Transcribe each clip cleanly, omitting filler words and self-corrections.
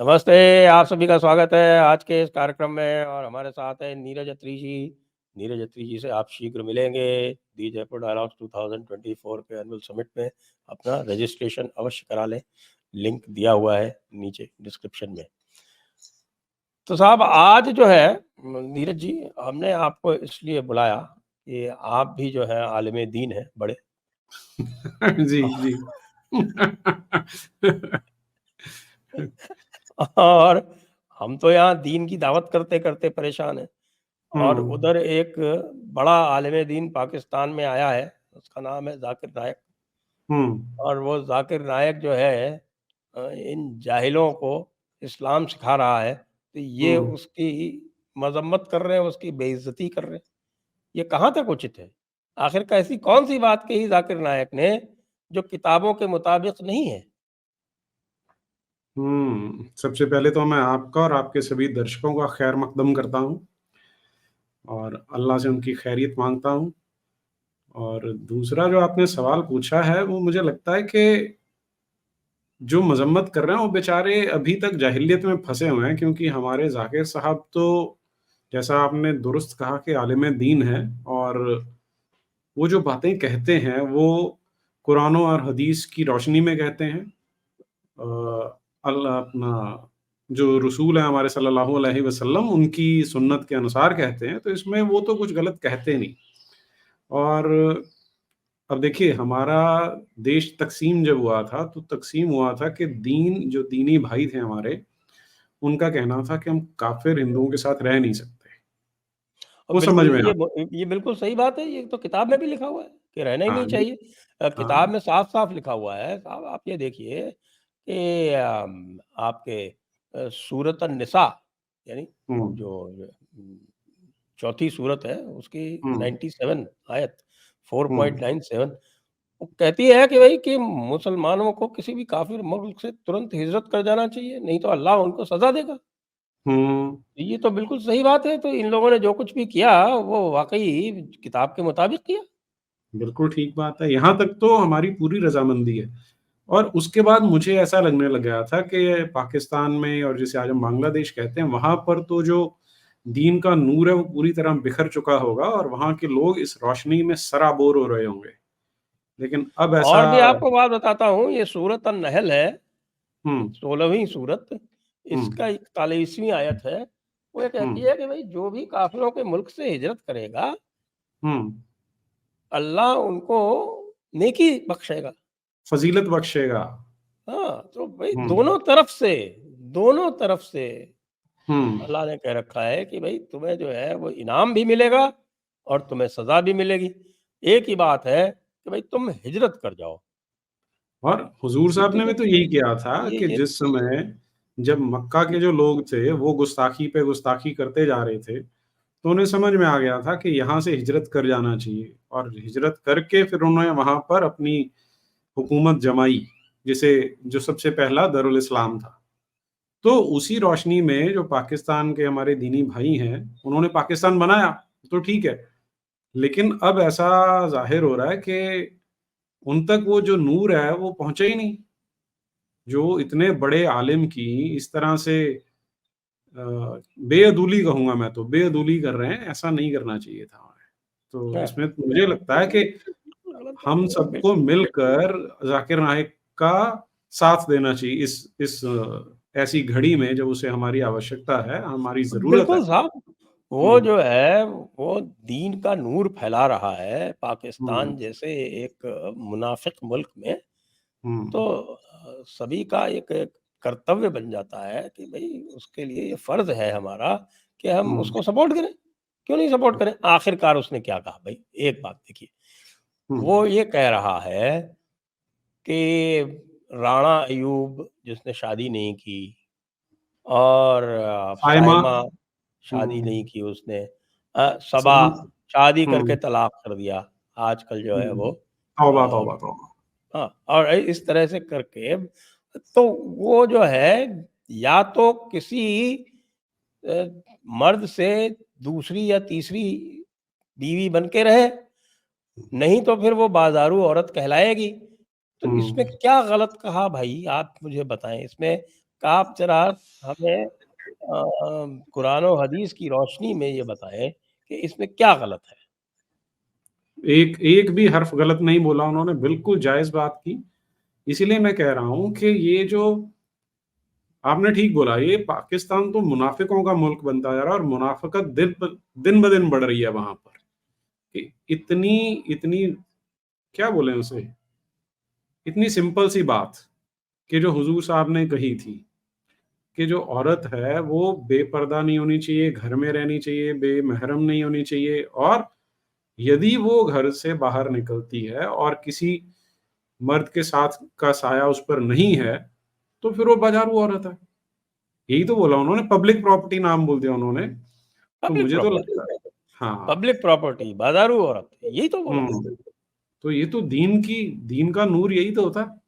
नमस्ते, आप सभी का स्वागत है आज के इस कार्यक्रम में और हमारे साथ हैं नीरज अत्री जी। नीरज अत्री जी से आप शीघ्र मिलेंगे। दी जयपुर डायलॉग्स 2024 के एनुअल समिट में अपना रजिस्ट्रेशन अवश्य करा लें। लिंक दिया हुआ है नीचे डिस्क्रिप्शन में। तो साहब आज जो है नीरज जी, हमने आपको इसलिए बुलाया कि आप भी जो है आलिम दीन हैं बड़े। जी, जी। और हम तो यहाँ दीन की दावत करते-करते परेशान हैं। और हुँ, उधर एक बड़ा आलिम दीन पाकिस्तान में आया है, उसका नाम है ज़ाकिर नायक। हुँ, और वो ज़ाकिर नायक जो है इन जाहिलों को इस्लाम सिखा रहा है, तो ये हुँ। उसकी मज़म्मत कर रहे हैं, उसकी बेइज़्ज़ती कर रहे हैं। ये कहाँ तक उचित है? आखिर ऐसी कौन-सी बात कही ज़ाकिर नायक ने, जो किताबों के मुताबिक नहीं है? सबसे पहले तो मैं आपका और आपके सभी दर्शकों का खैर मकदम करता हूँ और अल्लाह से उनकी खैरियत माँगता हूँ। और दूसरा जो आपने सवाल पूछा है, वो मुझे लगता है कि जो मज़म्मत कर रहे हैं, वो बेचारे अभी तक जाहिलियत में फँसे हुए हैं क्योंकि हमारे ज़ाकिर साहब तो जैसा आपने दुरुस्त कहा कि आलिम दीन हैं और वो जो बातें कहते हैं, वो कुरान और हदीस की रोशनी में कहते हैं। अल्लाह अपना जो रसूल हैं हमारे सल्लल्लाहु अलैहि वसल्लम उनकी सुन्नत के अनुसार कहते हैं, तो इसमें वो तो कुछ गलत कहते नहीं। और अब देखिए हमारा देश तक़सीम जब हुआ था, तो तक़सीम हुआ था कि दीन जो दीनी भाई थे हमारे, उनका कहना था कि हम काफ़िर हिंदुओं के साथ रह नहीं सकते। और वो समझ बिल्कुल में आ ये बिल्कुल सही बात है, ये तो किताब में भी लिखा हुआ है कि रहना ही हाँ, नहीं चाहिए। किताब हाँ, में साफ-साफ लिखा हुआ है। साहब आप ये देखिए कि आपके सूरत अन-निसा यानी हुँ, जो उम, चौथी सूरत है उसकी हुँ, 97 आयत हुँ। 4.97 वो कहती है कि भई कि मुसलमानों को किसी भी काफ़िर मुल्क से तुरंत हिजरत कर जाना चाहिए, नहीं तो अल्लाह उनको सज़ा देगा। हुँ, ये तो बिल्कुल सही बात है, तो इन लोगों ने जो कुछ भी किया, वो वाक़ई किताब के मुताबिक किया। बिल्कुल ठीक बात है। यहाँ तक तो हमारी पूरी रज़ामंदी है। और उसके बाद मुझे ऐसा लगने लग गया था कि पाकिस्तान में और जिसे आज हम बांग्लादेश कहते हैं, वहाँ पर तो जो दीन का नूर है, वो पूरी तरह बिखर चुका होगा और वहाँ के लोग इस रोशनी में सराबोर हो रहे होंगे। लेकिन अब ऐसा और भी आपको बात बताता हूँ, ये सूरत अन-नहल है, हुँ, 16वीं सूरत, हुँ, इसका 41वीं आयत है। वो ये हुँ, कहती है कि भई जो भी काफ़िरों के मुल्क से हिजरत करेगा, हुँ, अल्लाह उनको नेकी बख्शेगा। फ़ज़ीलत बख्शेगा। हाँ, तो भई हुँ, दोनों तरफ से हुँ, अल्लाह ने कह रखा है कि भई तुम्हें जो है वो इनाम भी मिलेगा और तुम्हें सज़ा भी मिलेगी। एक ही बात है कि भई तुम हिजरत कर जाओ। और हुज़ूर ये साहब तो ने भी ये तो यही किया था कि ये जिस समय जब मक्का के जो लोग थे, वो गुस्ताखी पे गुस्ताखी करते जा रहे थे, तो उन्हें समझ में आ गया था कि यहाँ से हिजरत कर जाना चाहिए और हिजरत करके फिर उन्होंने वहाँ पर अपनी हुकूमत जमाई, जिसे जो सबसे पहला दारुल इस्लाम था। तो उसी रोशनी में जो पाकिस्तान के हमारे दीनी भाई हैं, उन्होंने पाकिस्तान बनाया, तो ठीक है। लेकिन अब ऐसा ज़ाहिर हो रहा है कि उन तक वो जो नूर है, वो पहुँचा ही नहीं। जो इतने बड़े आलिम की इस तरह से बेअदूली कहूँगा मैं तो, बेअदूली कर रहे हैं, ऐसा नहीं करना चाहिए था हमें। तो हाँ, इसमें मुझे लगता है कि बिल्कुल गलत बात हम है। सबको मिलकर ज़ाकिर नाइक का साथ देना चाहिए इस ऐसी घड़ी में जब उसे हमारी आवश्यकता है, हमारी ज़रूरत है। बिल्कुल साहब, वो हुँ, जो है वो दीन का नूर फैला रहा है हुँ, पाकिस्तान जैसे एक मुनाफ़िक मुल्क में, हुँ, तो सभी का एक एक कर्तव्य बन जाता है कि भई उसके लिए ये फ़र्ज़ है हमारा कि हम हुँ, उसको सपोर्ट करें। क्यों नहीं सपोर्ट करें? आखिरकार उसने क्या कहा भई? एक बात देखिए, हुँ। वो ये कह रहा है कि राणा अय्यूब जिसने शादी नहीं की और साइमा साइमा शादी हुँ, नहीं की उसने, सबा सभी शादी करके हुँ, तलाक कर दिया। आजकल जो है हुँ। वो तौबा, अ, तौबा, तौबा। हाँ, और इस तरह से करके तो वो जो है या तो किसी अ, मर्द से दूसरी या तीसरी बीवी बन के रहे, नहीं तो फिर वो बाज़ारू औरत कहलाएगी। तो हुँ, इसमें क्या गलत कहा भाई? आप मुझे बताएँ, इसमें आप ज़रा हमें कुरान और हदीस की रोशनी में ये बताएँ कि इसमें क्या गलत है? एक एक भी हर्फ गलत नहीं बोला उन्होंने, बिल्कुल जायज़ बात की। इसीलिए मैं कह रहा हूँ कि ये जो आपने ठीक बोला, ये पाकिस्तान तो मुनाफ़िकों का मुल्क बनता जा रहा है और मुनाफ़िकत दिन-ब-दिन बढ़ रही है वहाँ पर। कि इतनी इतनी क्या बोलें उसे? इतनी सिंपल सी बात कि जो हुज़ूर साहब ने कही थी कि जो औरत है वो बेपर्दा नहीं होनी चाहिए, घर में रहनी चाहिए, बेमहरम नहीं होनी चाहिए और यदि वो घर से बाहर निकलती है और किसी मर्द के साथ का साया उस पर नहीं है, तो फिर वो बाज़ारू औरत है। यही तो बोला उन्होंने, पब्लिक प्रॉपर्टी नाम बोल दिया उन्होंने। तो पब्लिक मुझे तो प्रॉपर्टी, लगता है हाँ, पब्लिक प्रॉपर्टी, बाज़ारू औरत, यही तो बोला। हुँ, तो ये तो दीन का नूर यही तो होता है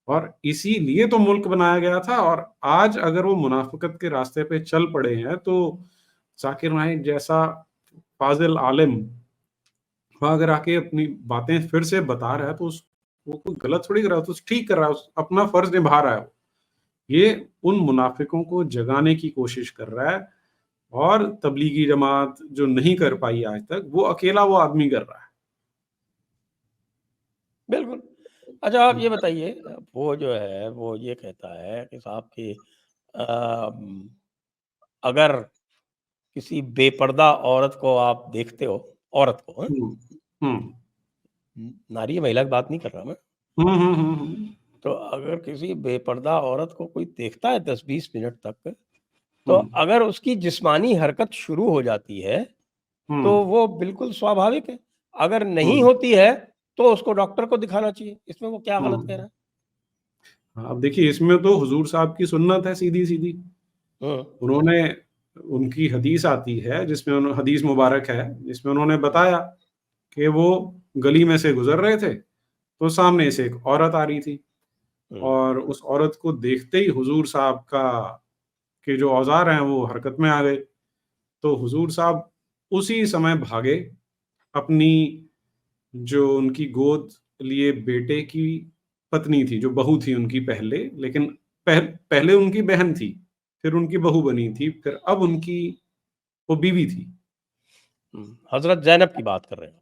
और इसीलिए तो मुल्क बनाया गया था और आज अगर वो मुनाफ़िकत के रास्ते पे चल पड़े हैं, तो ज़ाकिर नाइक जैसा फ़ाज़िल आलिम वहाँ अगर आके अपनी बातें फिर से बता रहा है, तो उस वो कोई गलत थोड़ी कर रहा है, तो ठीक कर रहा है, उस अपना फ़र्ज़ निभा रहा है वो। ये उन मुनाफ़िकों को जगाने की कोशिश कर रहा है और तबलीगी जमात जो नहीं कर पाई आज तक, वो अकेला वो आदमी कर रहा है। बिल्कुल। अच्छा आप हुँ, ये बताइए वो जो है वो ये कहता है कि साहब कि अगर किसी बेपर्दा औरत को आप देखते हो, औरत को हाँ? हुँ, हुँ। नारी महिला की बात नहीं कर रहा मैं। हुँ, हुँ, हुँ, हुँ। तो अगर किसी बेपर्दा औरत को कोई देखता है 10-20 मिनट तक, तो हुँ, अगर उसकी जिस्मानी हरकत शुरू हो जाती है, हुँ, तो वो बिल्कुल स्वाभाविक है। अगर नहीं हुँ, होती है, तो उसको डॉक्टर को दिखाना चाहिए। इसमें वो क्या गलत कह रहा हुँ। है? हाँ, अब देखिए इसमें तो हुज़ूर साहब की सुन्नत है सीधी-सीधी। हुँ, उन्होंने उनकी हदीस आती है जिसमें हदीस मुबारक है, जिसमें उन्होंने हुँ, बताया कि वो गली में से गुज़र रहे थे, तो सामने से एक औरत आ रही थी हुँ, और उस औरत को देखते ही हुज़ूर साहब का के जो औज़ार हैं वो हरकत में आ गए। तो हुज़ूर साहब उसी समय भागे, अपनी जो उनकी गोद लिए बेटे की पत्नी थी, जो बहू थी उनकी पहले, लेकिन पहले उनकी बहन थी, फिर उनकी बहू बनी थी, फिर अब उनकी वो बीवी थी। हुँ। हज़रत ज़ैनब की बात कर रहे हैं।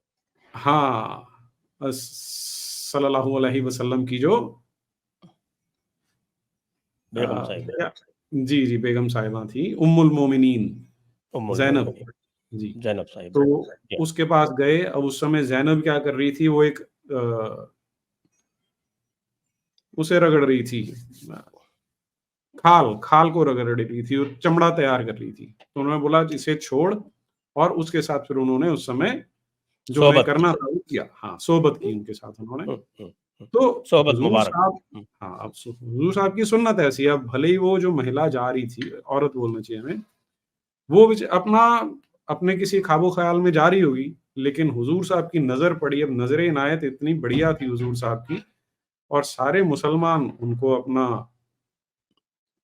हाँ, सल्लल्लाहु अलैहि वसल्लम की जो बेगम साहिबा, क्या जी, जी, बेगम साहिबा थी, उम्मुल मोमिनीन उम्मुल ज़ैनब। मोमिनीन जी, ज़ैनब साहिबा। तो जी, उसके पास गए, अब उस समय ज़ैनब क्या कर रही थी, वो एक उसे रगड़ रही थी खाल को रगड़ रही थी और चमड़ा तैयार कर रही थी। तो उन्होंने बोला इसे छोड़ और उसके साथ फिर उन्होंने उस समय जो उन्हें सोबत की। करना था वो किया। हाँ, सोबत की उनके साथ उन्होंने। हुँ, हुँ, हुँ। तो सोबत हुज़ूर मुबारक। साहब हुँ, हाँ, अब हुज़ूर साहब की सुन्नत ऐसी है, अब भले ही वो जो महिला जा रही थी, औरत बोलना चाहिए हमें, वो अपना अपने किसी ख़्वाबो-ख़याल में जा रही होगी, लेकिन हुज़ूर साहब की नज़र पड़ी, अब नज़र-ए-इनायत इतनी बढ़िया थी हुज़ूर साहब की और सारे मुसलमान उनको अपना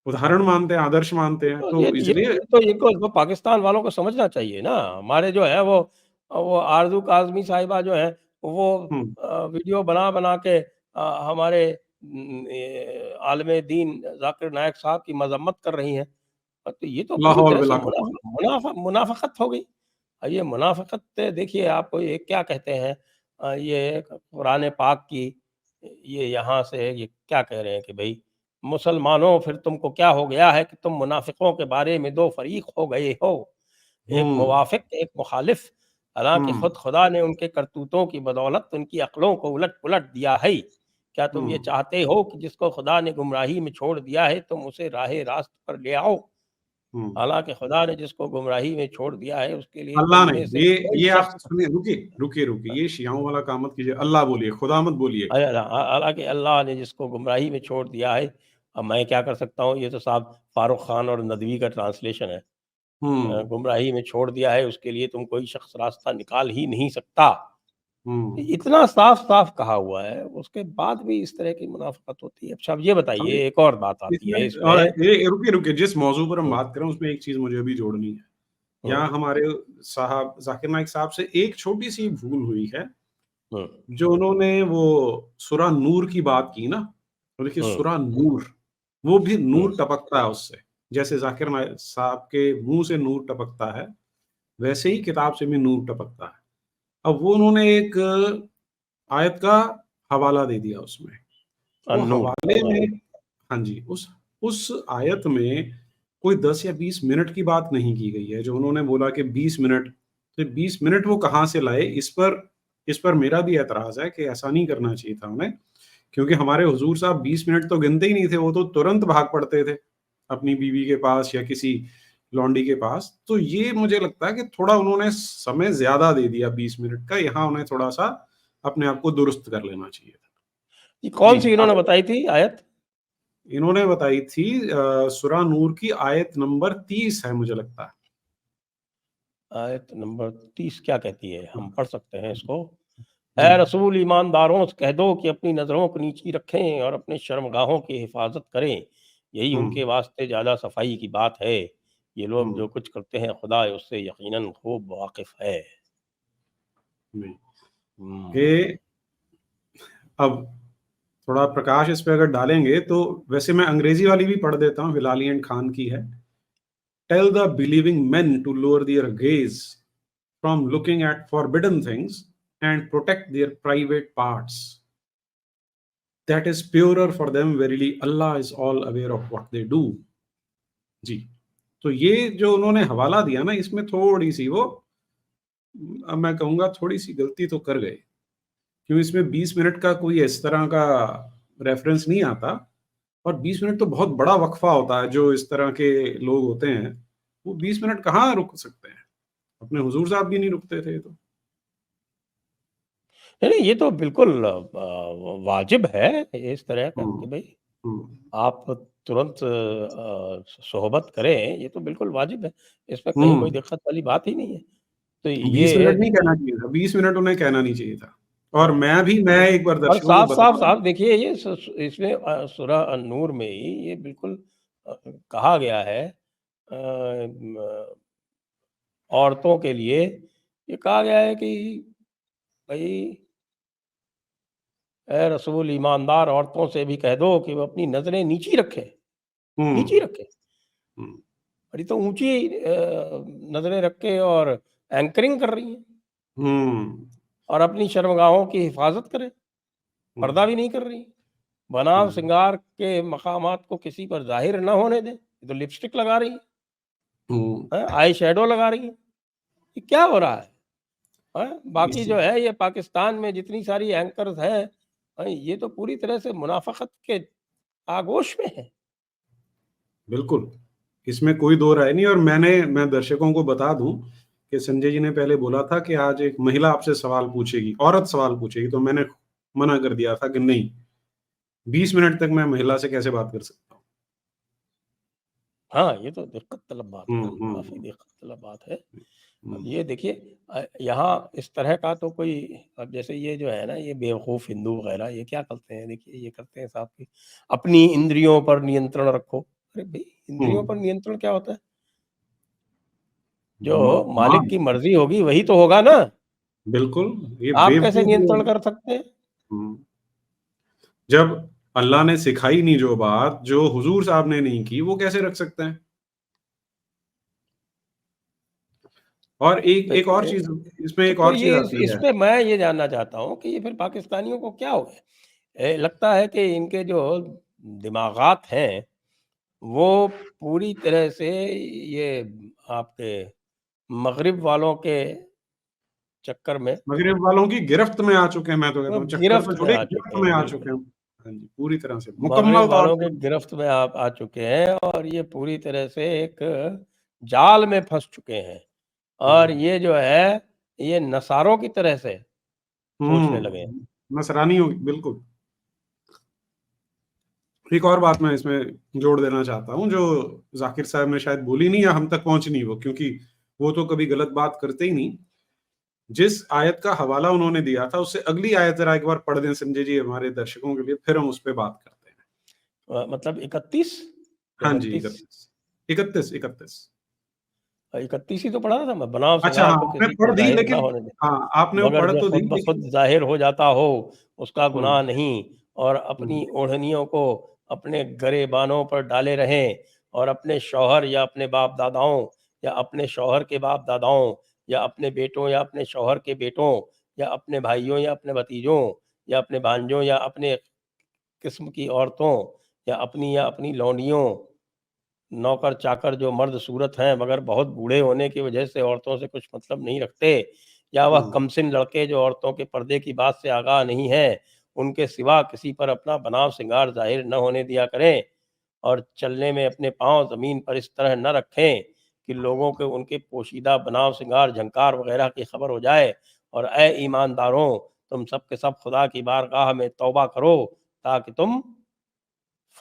उदाहरण मानते हैं, आदर्श मानते हैं, तो तो इसलिए ये तो पाकिस्तान वालों को समझना चाहिए ना। हमारे जो है वो आरज़ू काज़मी साहिबा जो हैं वो हुँ, वीडियो बना-बना के हमारे ये आलिम दीन ज़ाकिर नायक साहब की मज़म्मत कर रही हैं। तो ये तो ला पूरी हौल तरह से वला कुव्वत मुनाफ़िक़त हो गई। ये मुनाफ़िक़त देखिए आप ये क्या कहते हैं ये कुरान पाक की ये यहाँ से ये क्या कह रहे हैं कि भई मुसलमानों फिर तुमको क्या हो गया है कि तुम मुनाफ़िकों के बारे में 2 फ़रीक हो गए हो। एक हुँ, मुवाफ़िक, एक मुख़ालिफ़। हालाँकि हुँ, खुद खुदा ने उनके करतूतों की बदौलत उनकी अक़लों को उलट-पुलट दिया है। क्या तुम ये हुँ, चाहते हो कि जिसको खुदा ने गुमराही में छोड़ दिया है तुम उसे राह रास्त पर ले आओ? हुँ। हालाँकि खुदा ने जिसको गुमराही में छोड़ दिया है उसके लिए तुम अल्लाह ने में से कोई ये आप शख़्स सुनिए, रुकिए, ये शियाओं वाला काम मत कीजिए, अल्लाह बोलिए, खुदा मत बोलिए। हालाँकि अल्लाह ने जिसको गुमराही में छोड़ दिया है, अब मैं क्या कर सकता हूँ? ये तो साहब फ़ारूक ख़ान और नदवी का ट्रांसलेशन है। हुँ, गुमराही में छोड़ दिया है उसके लिए तुम कोई शख़्स रास्ता निकाल ही नहीं सकता। हुँ। इतना साफ-साफ कहा हुआ है, उसके बाद भी इस तरह की मुनाफ़िक़त होती है। अच्छा अब ये अब बताइए एक और बात आती इसमें है इसमें रुकिए, जिस मौज़ू पर हम हुँ, बात कर रहे हैं, उसमें एक चीज़ मुझे अभी जोड़नी है। हुँ, यहाँ हमारे साहब ज़ाकिर नाइक साहब से एक छोटी-सी भूल हुई है, हुँ, जो उन्होंने वो सूरा नूर की बात की ना, तो देखिए हुँ, सूरा नूर वो भी नूर टपकता है उससे, जैसे ज़ाकिर नायक साहब के मुँह से नूर टपकता है, वैसे ही किताब से भी नूर टपकता है। अब वो उन्होंने एक आयत का हवाला दे दिया उसमें। वो अन्नूर, हवाले हाँ। में हाँ जी, उस आयत में कोई 10 या 20 मिनट की बात नहीं की गई है, जो उन्होंने बोला कि 20 मिनट, तो 20 मिनट वो कहाँ से लाए? इस पर मेरा भी ऐतराज़ है कि ऐसा नहीं करना चाहिए था उन्हें, क्योंकि हमारे हुज़ूर साहब 20 मिनट तो गिनते ही नहीं थे, वो तो तुरंत भाग पड़ते थे, अपनी बीवी के पास या किसी लौंडी के पास। तो ये मुझे लगता है कि थोड़ा उन्होंने समय ज़्यादा दे दिया 20 मिनट का, यहाँ उन्हें थोड़ा-सा अपने आप को दुरुस्त कर लेना चाहिए था। ये जी, कौन-सी इन्होंने बताई थी आयत? इन्होंने बताई थी सूरा नूर की आयत नंबर 30 है मुझे लगता है। आयत नंबर 30 क्या कहती है? हम पढ़ सकते हैं इसको। जी। ऐ रसूल ईमानदारों से कह दो कि अपनी नज़रों को नीची रखें और अपने शर्मगाहों की हिफाज़त करें। यही उनके हुँ, वास्ते ज़्यादा सफ़ाई की बात है। ये लोग हुँ, जो कुछ करते हैं खुदा उससे यकीनन खूब वाकिफ़ है। जी। हुँ। कि अब थोड़ा प्रकाश इस पे अगर डालेंगे तो वैसे मैं अंग्रेज़ी वाली भी पढ़ देता हूँ, हिलाली एंड खान की है। Tell the believing men to lower their gaze from looking at forbidden things and protect their private parts. That is purer for them. Verily, Allah is all aware of what they do. जी, तो ये जो उन्होंने हवाला दिया ना, इसमें थोड़ी-सी वो अब मैं कहूँगा थोड़ी-सी गलती तो कर गए। क्यों इसमें 20 मिनट का कोई इस तरह का रेफ़रेंस नहीं आता और 20 मिनट तो बहुत बड़ा वक़्फ़ा होता है, जो इस तरह के लोग होते हैं, वो 20 मिनट कहाँ रुक सकते हैं? अपने हुज़ूर साहब भी नहीं रुकते थे ये तो। नहीं, नहीं, ये तो बिल्कुल वाजिब है इस तरह का कि हुँ, भई हुँ। आप तुरंत सोहबत करें, ये तो बिल्कुल वाजिब है। इसमें कहीं कोई हुँ, दिक्कत वाली बात ही नहीं है। तो 20 ये मिनट नहीं कहना चाहिए था, 20 मिनट उन्हें कहना नहीं चाहिए था। और मैं एक बार और दर्शकों को साफ-साफ बता दूँ। साफ देखिए ये इसमें सूरह अन-नूर में ही ये बिल्कुल कहा गया है म औरतों के लिए ये कहा गया है कि भई ए रसूल ईमानदार औरतों से भी कह दो कि वो अपनी नज़रें नीची रखें, नीची हुँ, रखें। हुँ, और ये तो ऊँची नज़रें रख के और एंकरिंग कर रही हैं हुँ, और अपनी शर्मगाहों की हिफाज़त करें, हुँ, पर्दा भी नहीं कर रही। हुँ, बनाव श्रृंगार के मकामात को किसी पर ज़ाहिर ना होने दें। ये तो लिपस्टिक लगा रही हैं, हुँ। हैं, आई शैडो लगा रही हैं। ये क्या हो रहा है? हैं? बाकी इसी जो है ये पाकिस्तान में जितनी सारी एंकर्स हैं, ये तो पूरी तरह से मुनाफ़िक़त के आगोश में हैं। बिल्कुल, इसमें कोई दो राय नहीं और मैं दर्शकों को बता दूँ कि संजय जी ने पहले बोला था कि आज एक महिला आपसे सवाल पूछेगी, औरत सवाल पूछेगी, तो मैंने मना कर दिया था कि नहीं, 20 मिनट तक मैं महिला से कैसे बात कर सकता हूँ। हाँ, ये तो दिक्कत तलब बात हुँ, है, हुँ, काफ़ी हुँ, दिक्कत तलब बात है। अब हुँ, ये देखिए यहाँ इस तरह का तो कोई अब जैसे ये जो है ना, ये बेवकूफ़ हिंदू वग़ैरह ये क्या करते हैं, देखिए ये करते हैं साहब कि अपनी इंद्रियों पर नियंत्रण रखो। अरे भई! हुँ। इंद्रियों पर नियंत्रण क्या होता है? जो म हाँ, मालिक की मर्ज़ी होगी वही तो होगा ना, बिल्कुल, ये आप कैसे बेवकूफ़ नियंत्रण लोग कर सकते हैं? हुँ, जब अल्लाह ने सिखाई नहीं जो बात, जो हुज़ूर साहब ने नहीं की, वो कैसे रख सकते हैं? और एक भई एक और चीज़ इसमें तो एक फिर और चीज़ ये आती है। इसमें मैं ये जानना चाहता हूँ कि ये फिर पाकिस्तानियों को क्या हो गया? लगता है कि इनके जो दिमागात हैं, वो पूरी तरह से ये आपके मग़रिब वालों के चक्कर में मगरिब वालों की गिरफ्त में आ चुके हैं, मैं तो कहता वो हूँ, चक्कर तो गिरफ्त में छोड़िए आ चुके गिरफ्त में हैं, आ चुके बिल्कुल। हैं। हाँ जी, पूरी तरह से, मग़रिब मुकम्मल तौर वालों के पे। गिरफ्त में आप आ चुके हैं और ये पूरी तरह से एक जाल में फँस चुके हैं और हुँ, ये जो है, ये नसारों की तरह से सोचने लगे हैं। नसरानी होगी, बिल्कुल। एक और बात मैं इसमें जोड़ देना चाहता हूँ, जो ज़ाकिर साहब ने शायद बोली नहीं या हम तक पहुँची नहीं वो, क्योंकि वो तो कभी गलत बात करते ही नहीं। जिस आयत का हवाला उन्होंने दिया था, उससे अगली आयत ज़रा एक बार पढ़ दें संजय जी हमारे दर्शकों के लिए, फिर हम उस पे बात करते हैं। मतलब 31 या हाँ जी, 32? 31 31 31 31 ही तो पढ़ा था मैं, बनाव अच्छा श्रृंगार हाँ, को आपने किसी पर पढ़ दी ज़ाहिर ना लेकिन होने दें, हाँ, आपने वो मगर पढ़ जो तो दी खुद ब खुद लेकिन ज़ाहिर हो जाता हो, उसका हुँ, गुनाह नहीं और हुँ, अपनी ओढ़नियों को अपने गरेबानों पर डाले रहें और अपने शौहर या अपने बाप दादाओं या अपने शौहर के बाप दादाओं या अपने बेटों या अपने शौहर के बेटों या अपने भाइयों या अपने भतीजों या अपने भांजों या अपने किस्म की औरतों या अपनी लौंडियों, नौकर चाकर जो मर्द सूरत हैं मगर बहुत बूढ़े होने की वजह से औरतों से कुछ मतलब नहीं रखते, या वह कमसिन लड़के जो औरतों के पर्दे की बात से आगाह नहीं है, उनके सिवा किसी पर अपना बनाव श्रृंगार जाहिर न होने दिया करें और चलने में अपने पांव जमीन पर इस तरह न रखें कि लोगों को उनके पोशीदा बनाव श्रृंगार झंकार वगैरह की खबर हो जाए। और ए ईमानदारों, तुम सब के सब खुदा की बारगाह में तौबा करो ताकि तुम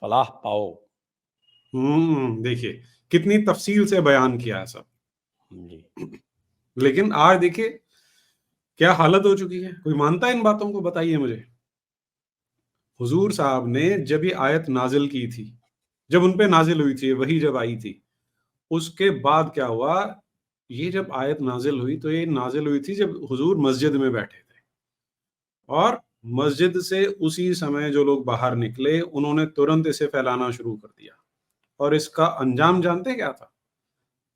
फलाह पाओ। देखिए कितनी तफसील से बयान किया है सब। जी। लेकिन आज देखिए क्या हालत हो चुकी है, कोई मानता है इन बातों को? बताइए मुझे। हुजूर साहब ने जब ये आयत नाजिल की थी, जब उन पे नाजिल हुई थी, वही जब आई थी, उसके बाद क्या हुआ? ये जब आयत नाजिल हुई तो ये नाजिल हुई थी जब हुजूर मस्जिद में बैठे थे, और मस्जिद से उसी समय जो लोग बाहर निकले उन्होंने तुरंत इसे फैलाना शुरू कर दिया। और इसका अंजाम जानते क्या था?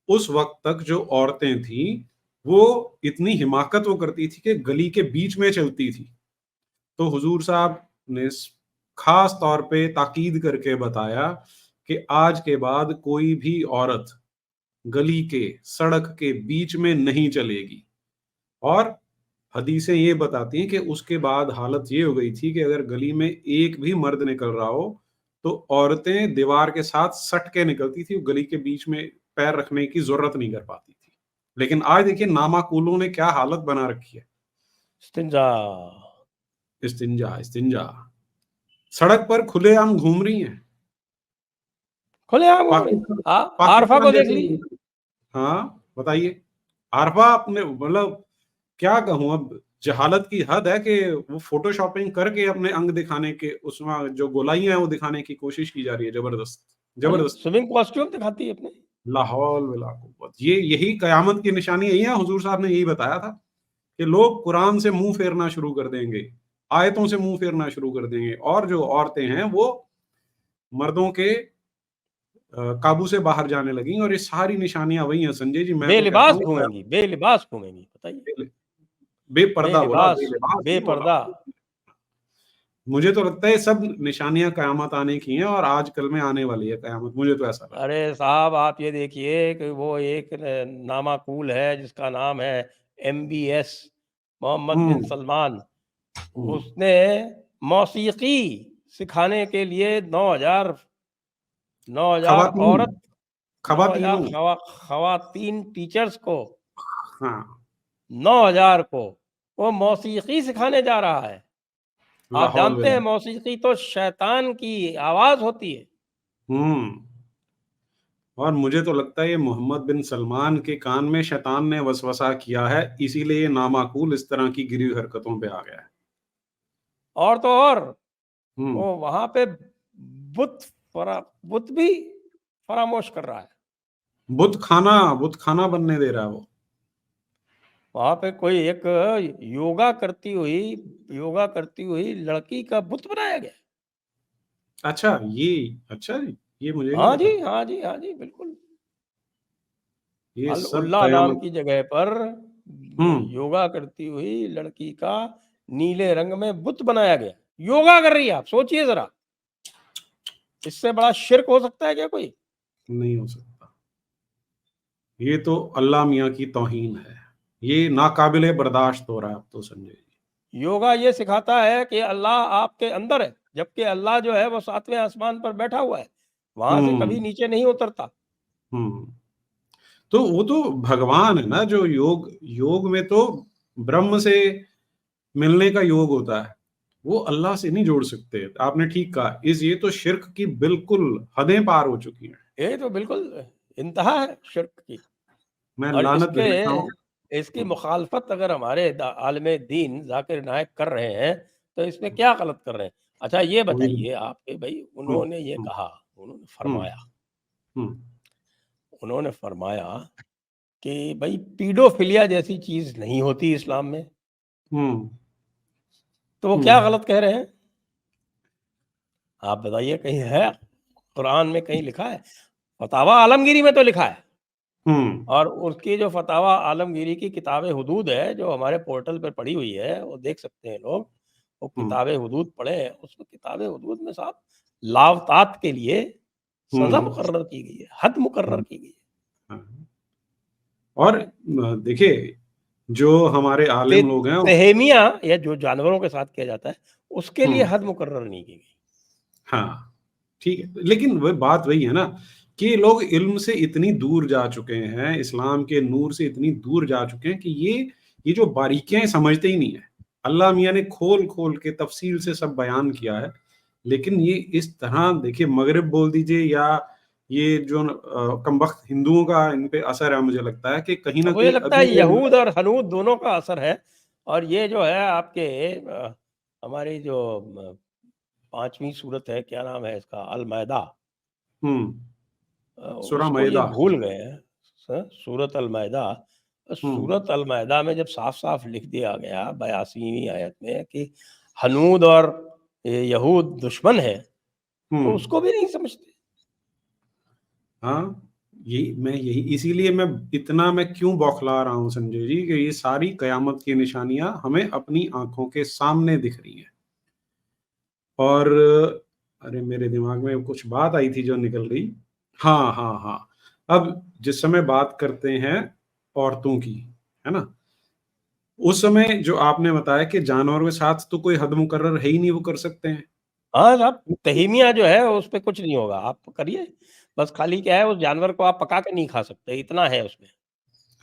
उस वक्त तक जो औरतें थी वो इतनी हिमाकत वो करती थी कि गली के बीच में चलती थी। तो हुजूर साहब ने खास तौर पे ताकीद करके बताया कि आज के बाद कोई भी औरत गली के, सड़क के बीच में नहीं चलेगी। और हदीसें ये बताती हैं कि उसके बाद हालत ये हो गई थी कि अगर गली में एक भी मर्द निकल रहा हो तो औरतें दीवार के साथ सट के निकलती थी, गली के बीच में पैर रखने की जरूरत नहीं कर पाती थी। लेकिन आज देखिए नामाकूलों ने क्या हालत बना रखी है। इस्तिंजा। इस्तिंजा, इस्तिंजा। सड़क पर खुलेआम घूम रही हैं। खुलेआम घूम रही। पाकिस्तान, आरफा पाकिस्तान को देख जैसे लीजिए। मुल्क। हाँ बताइए। आरफा अपने मतलब क्या कहूं, अब जहालत की हद है कि वो फोटोशॉपिंग करके अपने अंग दिखाने के, उसमें जो गोलाइयां हैं वो दिखाने की कोशिश की जा रही है। जबरदस्त, हाँ जी, जबरदस्त। स्विमिंग कॉस्ट्यूम दिखाती है अपने। लाहौल वला कुव्वत, ये यही कयामत की निशानी यही है। हुजूर साहब ने यही बताया था कि लोग कुरान से मुंह फेरना शुरू कर देंगे, आयतों से मुंह फेरना शुरू कर देंगे, और जो औरतें हैं वो मर्दों के काबू से बाहर जाने लगी। और ये सारी निशानियां वही हैं संजय जी। मैं तो कहता बेलिबास हूँ घूमेंगी, बेलिबास घूमेंगी, बताइए। बेपर्दा बोला, बेलिबास, बेलिबास नहीं बोला। बेपर्दा। मुझे तो लगता है सब निशानियां कयामत आने की हैं, और आजकल में आने वाली है कयामत, मुझे तो ऐसा लगता अरे साहब, आप ये देखिए कि वो एक नामाकूल है जिसका नाम है MBS, है। मोहम्मद बिन सलमान। हम्म। उसने मौसीकी सिखाने के लिए 9,000 खवातीन, औरत, 9,000 खवातीनों। खवातीन टीचर्स को, हाँ। 9,000 को वो मौसीकी सिखाने जा रहा है। आप लाहौल जानते विला। हैं मौसीकी तो शैतान की आवाज होती है। हम्म। और मुझे तो लगता है ये मोहम्मद बिन सलमान के कान में शैतान ने वसवसा किया है, इसीलिए ये नामाकूल इस तरह की गिरी हुई हरकतों पे आ गया है। और तो और हम्म। वो वहां पे बुत भी फरामोश कर रहा है। बुत खाना बनने दे रहा है वो। वहां पे कोई एक योगा करती हुई लड़की का बुत बनाया गया। अच्छा ये, अच्छा जी, ये मुझे नहीं हाँ पता। जी, हाँ जी, हाँ जी, बिल्कुल। ये अल सब उल्ला नाम कयामत। की जगह पर हम्म। योगा करती हुई लड़की का नीले रंग में बुत बनाया गया। योगा कर रही है, आप सोचिए जरा, इससे बड़ा शिर्क हो सकता है क्या कोई? नहीं हो सकता। ये तो अल्लाह मियाँ की तौहीन है। ये नाकाबिले बर्दाश्त हो रहा है अब तो संजय जी। योगा ये सिखाता है कि अल्लाह आपके अंदर है, जबकि अल्लाह जो है वो 7वें आसमान पर बैठा हुआ है, वहां से कभी हम्म। नीचे नहीं उतरता। हम्म। तो वो तो भगवान है ना, जो योग, योग में तो ब्रह्म से मिलने का योग होता है, वो अल्लाह से नहीं जोड़ सकते। आपने ठीक कहा, इस ये तो शिर्क की बिल्कुल हदें पार हो चुकी हैं। ये तो बिल्कुल इंतहा है शिर्क की। मैं और लानत इसके भेजता हूँ। इसकी मुखालफत अगर हमारे आलमे दीन जाकिर नायक कर रहे हैं तो इसमें क्या गलत कर रहे हैं? अच्छा ये कोई। बताइए आप कि भाई हम्म। उन्होंने ये हम्म। कहा, उन्होंने हम्म। फरमाया, हम्म। उन्होंने फरमाया कि भाई पीडोफिलिया जैसी चीज नहीं होती इस्लाम में। हम्म। तो वो क्या हम्म। गलत कह रहे हैं? आप बताइए कहीं है? कुरान में कहीं लिखा है? फतावा आलमगीरी में तो लिखा है, और उसकी जो फतावा आलमगीरी की किताब हुदूद है, जो हमारे पोर्टल पे पड़ी हुई है, वो देख सकते हैं लोग। वो किताब हुदूद पढ़ें, उसमें किताब हुदूद में साहब लावतात के लिए सज़ा मुकर्रर की गई है, हद मुकर्रर की गई है। हाँ। और देखिए, जो हमारे आलिम लोग हैं तहेमिया या जो जानवरों के साथ किया जाता है, उसके लिए हद मुकर्रर नहीं की गई। हाँ, ठीक है। लेकिन वह बात वही है ना कि लोग इल्म से इतनी दूर जा चुके हैं, इस्लाम के नूर से इतनी दूर जा चुके हैं कि ये जो बारीकियाँ समझते ही नहीं है। अल्लाह मियाँ ने खोल-खोल के तफ़सील से सब बयान किया है, लेकिन ये इस तरह देखिए मगरिब बोल दीजिए या ये जो कमबख्त हिंदुओं का इन पे असर है मुझे लगता है कि कहीं न मुझे कहीं लगता अभी है भी यहूद और हनूद दोनों का असर है, और ये जो है आपके हमारी जो 5वीं सूरत है, क्या नाम है इसका? अल-माइदा। हुँ, सूरा उसको ये माइदा। भूल गए हैं। सूरत अल-माइदा, हुँ, सूरत अल-माइदा में जब साफ-साफ लिख दिया गया 82वीं आयत में कि हनूद और ये यहूद दुश्मन हैं, हुँ। तो उसको भी नहीं समझते। हाँ, यही इसीलिए मैं क्यों बौखला रहा हूँ संजय जी कि ये सारी कयामत की निशानियाँ हमें अपनी आँखों के सामने दिख रही हैं। और अरे मेरे दिमाग में कुछ बात आई थी जो निकल गई। हाँ, हाँ, हाँ। अब जिस समय बात करते हैं औरतों की, है ना? उस समय जो आपने बताया कि जानवरों के साथ तो कोई हद मुकर्रर है ही नहीं, वो कर सकते हैं। हाँ साहब, तहीमिया जो है उस पे कुछ नहीं होगा, आप करिए। बस खाली क्या है, उस जानवर को आप पका के नहीं खा सकते, इतना है उसमें।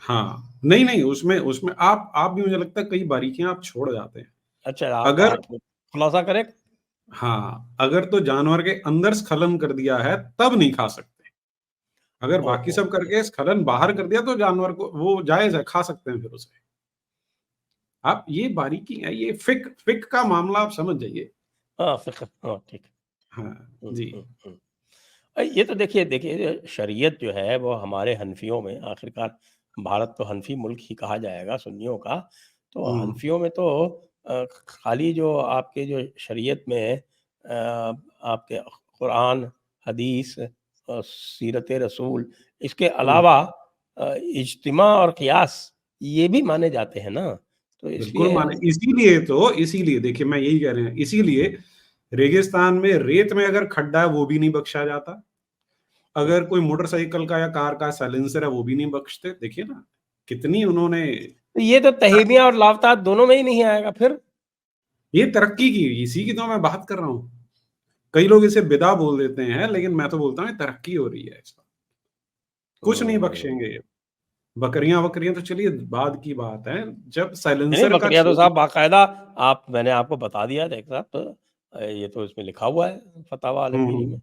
हाँ, नहीं, नहीं उसमें उसमें आप भी मुझे लगता है कई बारीकियाँ आप छोड़ जाते हैं। अच्छा, अगर आप खुलासा करें? हाँ, अगर तो जानवर के अंदर स्खलन कर दिया है, तब नहीं खा सकते। अगर बाकी ओहो! सब करके स्खलन बाहर कर दिया तो जानवर को वो जायज़ है, खा सकते हैं फिर उसे। आप ये बारीकी है, ये फ़िक़्ह का मामला आप समझ जाइए। हाँ, फ़िक़्ह, हाँ, ठीक है। हाँ, हुँ, जी। हुँ, हुँ। ये तो देखिए देखिए शरीयत जो है वो हमारे हनफियों में, आखिरकार भारत तो हनफी मुल्क ही कहा जाएगा सुन्नियों का। तो हुँ, हनफियों में तो खाली जो आपके जो शरीयत में आपके कुरान, हदीस, सीरत रसूल, इसके हुँ, अलावा इज्तिमा और क़ियास ये भी माने जाते हैं ना। तो बिल्कुल इसलिए माने इसीलिए देखिए मैं यही कह रहे हैं, इसीलिए रेगिस्तान में रेत में अगर खड्डा है वो भी नहीं बख्शा जाता। हुँ, अगर कोई मोटरसाइकिल का या कार का साइलेंसर है वो भी नहीं बख्शते। देखिए ना, कितनी उन्होंने तो ये तो तहेमिया और लावतात दोनों में ही नहीं आएगा फिर। ये तरक्की की, इसी की तो मैं बात कर रहा हूँ। कई लोग इसे बिदअत बोल देते हैं, लेकिन मैं तो बोलता हूँ ये तरक्की हो रही है इसमें। कुछ नहीं बख्शेंगे हुँ। ये। बकरियाँ-वकरियाँ तो चलिए बाद की बात है, जब नहीं, नहीं, साइलेंसर का बकरियाँ तो छेद साहब बाकायदा मैंने आपको बता दिया देख साहब, तो ये तो इसमें लिखा हुआ है फतावा हुँ, आलमगीरी में।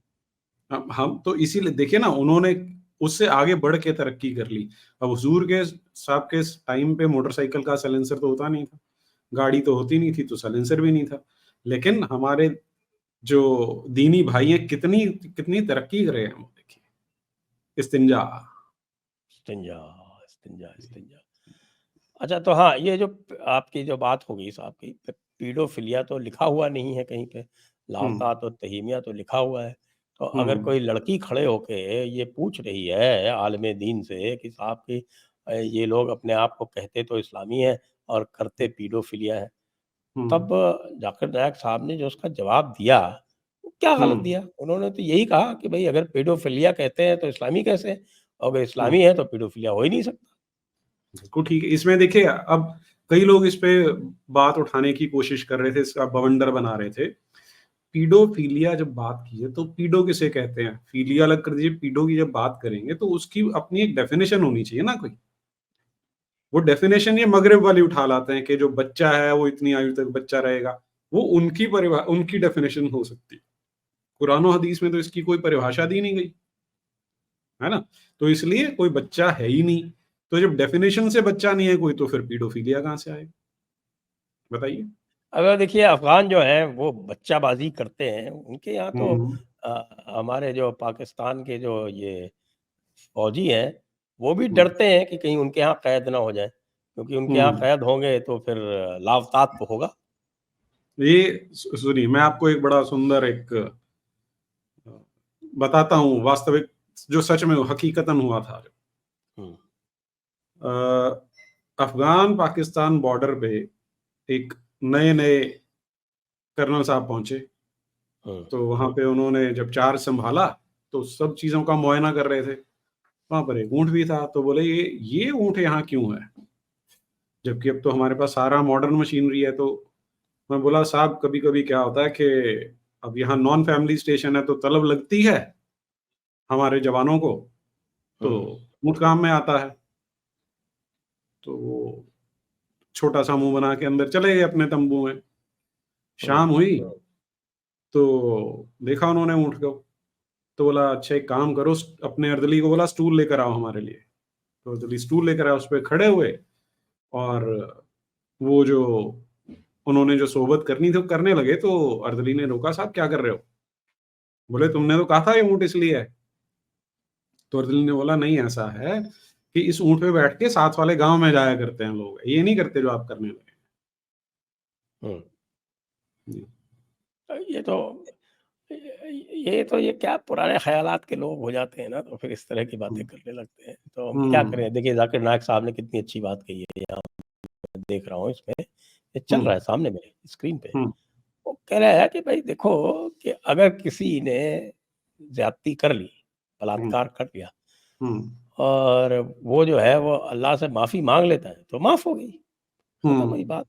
हुँ। हम तो इसीलिए देखिए ना उन्होंने उससे आगे बढ़ के तरक्की कर ली। अब हुज़ूर के साहब के टाइम पे मोटरसाइकिल का साइलेंसर तो होता नहीं था, गाड़ी तो होती नहीं थी तो साइलेंसर भी नहीं था। लेकिन हमारे जो दीनी भाई हैं कितनी कितनी तरक्की कर रहे हैं वो देखिए। इस्तिंजा। इस्तिंजा, इस्तिंजा, इस्तिंजा। अच्छा, तो हाँ, ये जो आपकी जो बात हो गई साहब की, पीडोफिलिया तो लिखा हुआ नहीं है कहीं पे, हुँ, लावतात और तहीमिया तो लिखा हुआ है। तो अगर हुँ, कोई लड़की खड़े होके ये पूछ रही है आलिम दीन से कि साहब कि ये लोग अपने आप को कहते तो इस्लामी हैं और करते पीडोफिलिया है, हुँ, तब जाकिर नायक साहब ने जो उसका जवाब दिया, वो क्या हुँ, गलत दिया? उन्होंने तो यही कहा कि भई अगर पेडोफिलिया कहते हैं तो इस्लामी कैसे है? और अगर हुँ। इस्लामी है तो पेडोफिलिया हो ही नहीं सकता। बिल्कुल ठीक है। इसमें देखिए अब कई लोग इस पे बात उठाने की कोशिश कर रहे थे, इसका बवंडर बना रहे थे। पीडोफिलिया जब बात की है तो पीडो किसे कहते हैं? फिलिया अलग कर दीजिए, पीडो की जब बात करेंगे तो उसकी अपनी एक डेफिनिशन होनी चाहिए ना कोई। वो डेफिनिशन ये मगरिब वाली उठा लाते हैं कि जो बच्चा है वो इतनी आयु तक बच्चा रहेगा। वो उनकी डेफिनिशन हो सकती है। कुरान और हदीस में तो इसकी कोई परिभाषा दी नहीं गई, है ना? तो इसलिए कोई बच्चा है ही नहीं। तो जब डेफिनिशन से बच्चा नहीं है कोई तो फिर पीडोफिलिया कहाँ से आएगा? बताइए? अगर देखिए अफ़गान जो हैं वो बच्चाबाज़ी करते हैं, उनके यहाँ हुँ, तो हुँ, हमारे जो पाकिस्तान के जो ये फ़ौजी हैं, वो भी हुँ, डरते हैं कि कहीं उनके यहाँ कैद ना हो जाएँ, क्योंकि उनके यहाँ हुँ। कैद होंगे तो फिर लावतात तो होगा। ये सुनिए मैं आपको एक बड़ा सुंदर एक बताता हूँ वास्तविक जो सच में हकीकतन हुआ था। हम्म, अफगान पाकिस्तान बॉर्डर पे एक नए नए कर्नल साहब पहुंचे, हम्म, तो वहां पे उन्होंने जब चार्ज संभाला तो सब चीजों का मुआयना कर रहे थे। वहां पर एक ऊंट भी था, तो बोले ये ऊंट यहाँ क्यों है, जबकि अब तो हमारे पास सारा मॉडर्न मशीनरी है। तो मैं बोला साहब कभी कभी क्या होता है कि अब यहाँ नॉन फैमिली स्टेशन है तो तलब लगती है हमारे जवानों को, तो हम्म, ऊंट काम में आता है। तो वो छोटा सा मुंह बना के अंदर चले गए अपने तंबू में। हम्म, शाम हुई तो देखा उन्होंने ऊंट को, तो बोला अच्छा एक काम करो, अपने अर्दली को बोला स्टूल लेकर आओ हमारे लिए। तो अर्दली स्टूल लेकर आया, उस पर खड़े हुए, और वो जो उन्होंने जो सोबत करनी थी वो करने लगे। तो अर्दली ने रोका, साहब क्या कर रहे हो? बोले तुमने तो कहा था ये ऊंट इसलिए है। तो अर्दली ने बोला नहीं, ऐसा है कि इस ऊंट पे बैठ के साथ वाले गांव में जाया करते हैं लोग, ये नहीं करते जो आप करने लगे। हम्म। जी। ये तो ये क्या पुराने ख्यालात के लोग हो जाते हैं ना, तो फिर इस तरह की बातें हम्म करने लगते हैं। तो हम क्या हम्म करें? देखिए जाकिर नायक साहब ने कितनी अच्छी बात कही है, यहाँ मैं देख रहा हूँ इसमें, ये चल रहा हम्म है सामने मेरे स्क्रीन पे। हम्म वो कह रहा है कि भाई देखो, कि अगर किसी ने ज्यादती कर ली, हम्म बलात्कार कर लिया, हम्म और वो जो है वो अल्लाह से माफी मांग लेता है, तो माफ हो गई, खत्म हुई हम्म बात।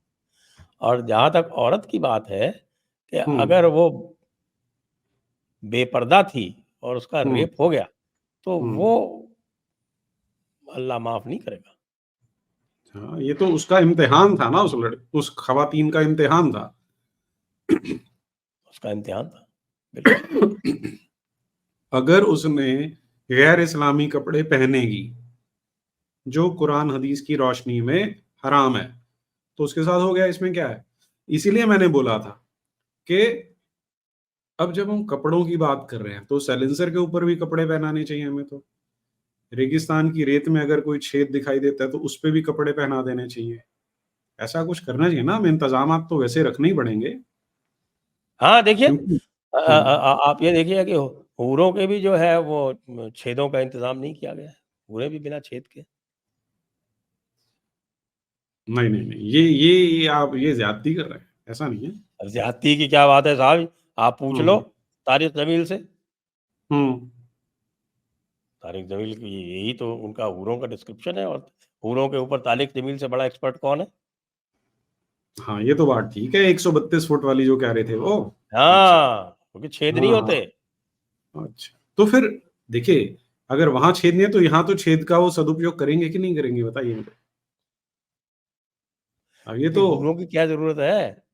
और जहां तक औरत की बात है, कि अगर हम्म वो बेपर्दा थी और उसका हम्म रेप हो गया, तो वो हम्म अल्लाह माफ नहीं करेगा। हाँ, ये तो उसका इम्तिहान था ना, उस खवातीन का इम्तिहान था। उसका इम्तिहान था, बिल्कुल। अगर उसने गैर इस्लामी कपड़े पहनेगी जो कुरान हदीस की रोशनी में हराम है, तो उसके साथ हो गया, इसमें क्या है। इसीलिए मैंने बोला था कि अब जब हम कपड़ों की बात कर रहे हैं तो सैलेंसर के ऊपर भी कपड़े पहनाने चाहिए हमें। तो रेगिस्तान की रेत में अगर कोई छेद दिखाई देता है तो उस पे भी कपड़े पहना देने चाहिए। ऐसा कुछ करना चाहिए ना, हमें इंतजाम तो वैसे रखने ही पड़ेंगे, हाँ, देखिए, क्योंकि आप ये देखिए कि हूरों के भी जो है वो छेदों का इंतजाम नहीं किया गया है, हूरें भी बिना छेद के। नहीं नहीं नहीं, ये आप ये ज्यादती कर रहे हैं, ऐसा नहीं है। अब ज्यादती की क्या बात है साहब, आप पूछ लो हम्म तारिक जमील से। हम्म तारिक जमील की यही तो उनका हूरों का डिस्क्रिप्शन है, और हूरों के ऊपर तारिक जमील से बड़ा एक्सपर्ट कौन है? हाँ, ये तो बात ठीक है, 132 फुट वाली जो कह रहे थे वो। अच्छा। हाँ, क्योंकि छेद नहीं हाँ होते। अच्छा, तो फिर देखिए, अगर वहां छेद नहीं है तो यहाँ तो छेद का वो सदुपयोग करेंगे कि नहीं करेंगे, बताइए मुझे। अब ये क्योंकि तो हूरों की क्या जरूरत है?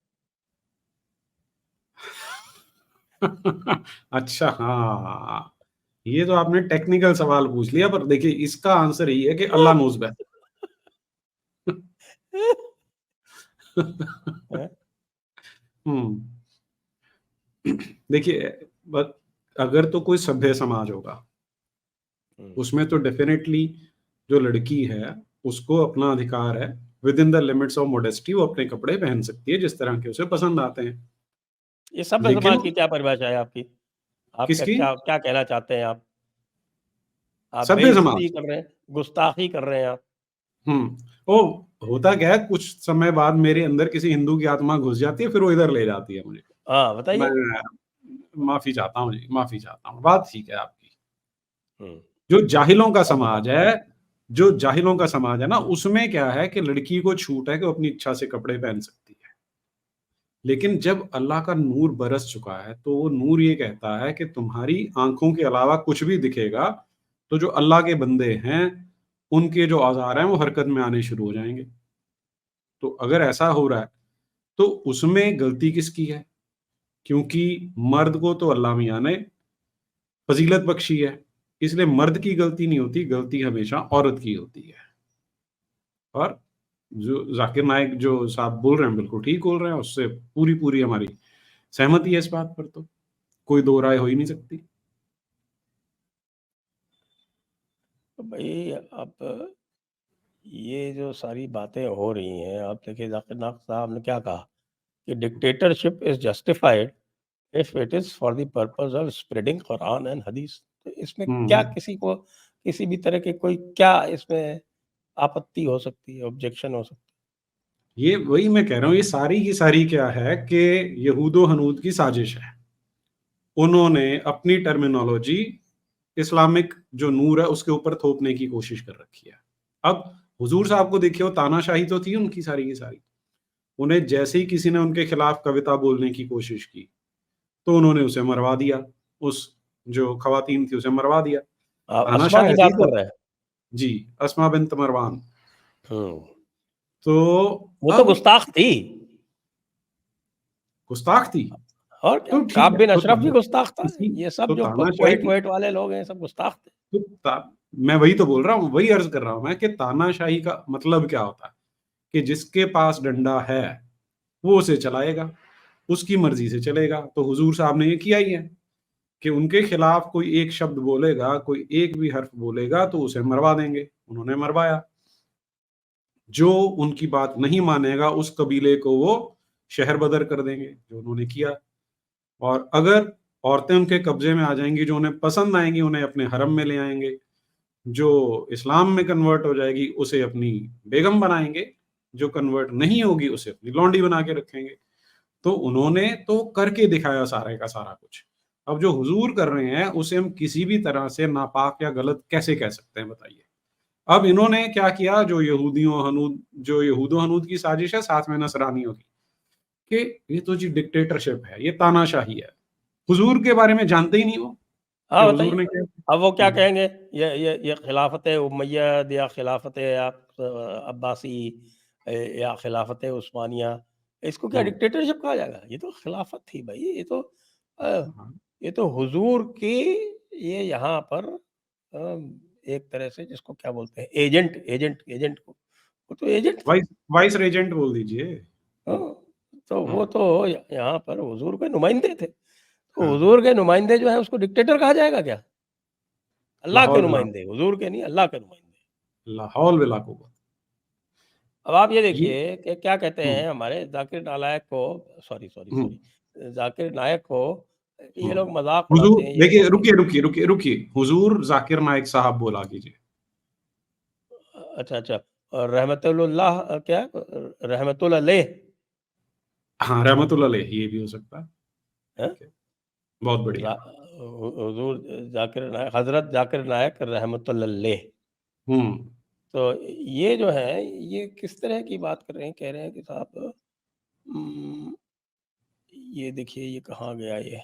अच्छा, हाँ, ये तो आपने टेक्निकल सवाल पूछ लिया, पर देखिए इसका आंसर यही है कि अल्लाह नोज बेस्ट। हैं? देखिए, बट अगर तो कोई सभ्य समाज होगा, हम्म, उसमें तो डेफिनेटली जो लड़की है उसको अपना अधिकार है, with in the limits of modesty वो अपने कपड़े पहन सकती है जिस तरह के उसे पसंद आते हैं। ये सभ्य लेकिन समाज की क्या परिभाषा है आपकी? आप क्या किसकी? क्या क्या कहना चाहते हैं आप सभ्य बेइज्जती समाज। कर रहे हैं, गुस्ताखी कर रहे हैं आप। ओ, होता क्या है, कुछ समय बाद मेरे अंदर किसी हिंदू की आत्मा घुस जाती है, फिर वो इधर ले जाती है मुझे। हाँ, मैं बताइए। माफी चाहता हूँ जी, माफी चाहता हूँ, बात ठीक है आपकी। हम्म, जो जाहिलों का अब समाज बताओ। है, जो जाहिलों का समाज है ना, उसमें क्या है कि लड़की को छूट है कि वो अपनी इच्छा से कपड़े पहन सकती है। लेकिन जब अल्लाह का नूर बरस चुका है तो वो नूर ये कहता है कि तुम्हारी आंखों के अलावा कुछ भी दिखेगा तो जो अल्लाह के बंदे हैं उनके जो औजार हैं वो हरकत में आने शुरू हो जाएंगे। तो अगर ऐसा हो रहा है तो उसमें गलती किसकी है? क्योंकि मर्द को तो अल्लाह मियां ने फजीलत बख्शी है, इसलिए मर्द की गलती नहीं होती, गलती हमेशा औरत की होती है। और जो जाकिर नाइक जो साहब बोल रहे हैं बिल्कुल ठीक बोल रहे हैं, उससे पूरी पूरी हमारी सहमति है, इस बात पर तो कोई दो राय हो ही नहीं सकती। तो भाई अब ये जो सारी बातें हो रही हैं, आप देखिए जाकिर नाइक साहब ने क्या कहा कि dictatorship is justified if it is for the purpose of spreading Quran and हदीस, तो इसमें क्या हम्म। किसी को किसी भी तरह के कोई क्या इसमें आपत्ति हो सकती है, ऑब्जेक्शन हो सकती ये वही मैं कह रहा हूँ, ये सारी की सारी क्या है कि यहूदो हनूद की साजिश है। उन्होंने अपनी टर्मिनोलॉजी इस्लामिक जो नूर है उसके ऊपर थोपने की कोशिश कर रखी है। अब हुजूर साहब को देखिए, वो तानाशाही तो थी उनकी सारी की सारी। उन्हें जैसे ही किसी ने उनके खिलाफ कविता बोलने की कोशिश की तो उन्होंने उसे मरवा दिया, उस जो खवातीन थी उसे मरवा दिया। है। अस्मा की तानाशाह थी बात तो। कर रहे हैं। जी, अस्मा बिन्त मरवान। हम्म। तो वो तो अब गुस्ताख थी। गुस्ताख थी। और क्या, तो ठीक काब है, बिन तो अशरफ भी गुस्ताख था। इसी ये सब तो जो तानाशाही पोएट की वोएट वाले लोग हैं सब गुस्ताख थे। तो मैं वही तो बोल रहा हूँ, वही अर्ज कर रहा हूँ मैं कि तानाशाही का मतलब क्या होता है कि जिसके पास डंडा है वो उसे चलाएगा, उसकी मर्जी से चलेगा। तो हुजूर साहब ने ये किया ही है कि उनके खिलाफ कोई एक शब्द बोलेगा, कोई एक भी हर्फ बोलेगा तो उसे मरवा देंगे। उन्होंने मरवाया। जो उनकी बात नहीं मानेगा उस कबीले को वो शहर बदर कर देंगे, जो उन्होंने किया। और अगर औरतें उनके कब्जे में आ जाएंगी, जो उन्हें पसंद आएंगी उन्हें अपने हरम में ले आएंगे, जो इस्लाम में कन्वर्ट हो जाएगी उसे अपनी बेगम बनाएंगे, जो कन्वर्ट नहीं होगी उसे अपनी लौंडी बना के रखेंगे। तो उन्होंने तो करके दिखाया सारे का सारा कुछ। अब जो हुजूर कर रहे हैं उसे हम किसी भी तरह से नापाक या गलत कैसे कह सकते हैं, बताइए। अब इन्होंने क्या किया, जो यहूदो हनूद की साजिश है साथ में नसरानियों की, कि ये तो जी डिक्टेटरशिप है, ये तानाशाही है। हुजूर के बारे में जानते ही नहीं वो कि हाँ हुजूर बताइए। ने क्या। अब वो क्या कहेंगे, ये खिलाफत उमैयद या खिलाफत अब्बासी या खिलाफत उस्मानिया, इसको क्या हम्म, डिक्टेटरशिप कहा जाएगा? ये तो खिलाफत थी भाई। अ, हाँ, ये तो हुजूर की, ये यहाँ पर एक तरह से जिसको क्या बोलते हैं, एजेंट एजेंट एजेंट को, वो तो एजेंट थे। वाइस वाइस रेजेंट बोल दीजिए। हाँ, तो हाँ, वो तो यहाँ पर हुजूर के नुमाइंदे थे। तो हाँ, हुजूर के नुमाइंदे जो है उसको डिक्टेटर कहा जाएगा क्या? अल्लाह के लाहौल बिला नुमाइंदे, हुजूर के नहीं, अल्लाह के नुमाइंदे। लाहौल बिला को। अब आप ये ये देखिए कि क्या कहते हम्म, हैं हमारे ज़ाकिर नालायक को, सॉरी, सॉरी, हम्म, सॉरी, ज़ाकिर नायक को ये हम्म। लोग मज़ाक हुजूर उड़ाते हैं, ये देखिए, कहते हैं। रुकिए, हुजूर जाकिर नाइक साहब बोला कीजिए। अच्छा, अच्छा। और रहमतुल्लाह क्या? रहमतुल अलैह, हाँ, रहमतुल्लाह अलैह ये भी हो सकता है। हैं? ठीक है, बहुत बढ़िया। ज़ा हुजूर ज़ाकिर नायक, हज़रत ज़ाकिर नायक रहमतुल अलैह। हम्म, तो ये जो है, ये किस तरह की बात कर रहे हैं? कह रहे हैं कि साहब उम, ये देखिए ये कहाँ गया ये?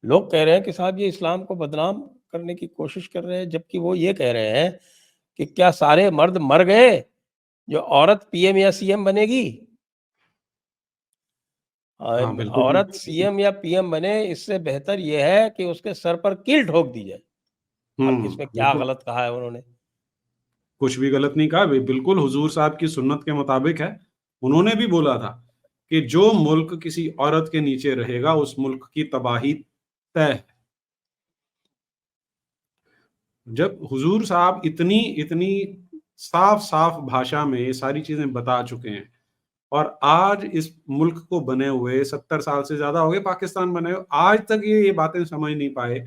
लोग कह रहे हैं कि साहब ये इस्लाम को बदनाम करने की कोशिश कर रहे हैं, जबकि वो ये कह रहे हैं कि क्या सारे मर्द मर गए, जो औरत पीएम या सीएम बनेगी? हाँ, बिल्कुल औरत बिल्कुल। सीएम या पीएम बने, इससे बेहतर ये है कि उसके सर पर कील ठोक दी जाए। अब इसमें क्या बिल्कुल गलत कहा है उन्होंने? कुछ भी गलत नहीं कहा, बिल्कुल हुजूर साहब की सुन्नत के मुताबिक है। उन्होंने भी बोला था कि जो मुल्क किसी औरत के नीचे रहेगा उस मुल्क की तबाही तय है। जब हुजूर साहब इतनी इतनी साफ साफ भाषा में ये सारी चीजें बता चुके हैं, और आज इस मुल्क को बने हुए 70 साल से ज्यादा हो गए, पाकिस्तान बने हुए, आज तक ये बातें समझ नहीं पाए।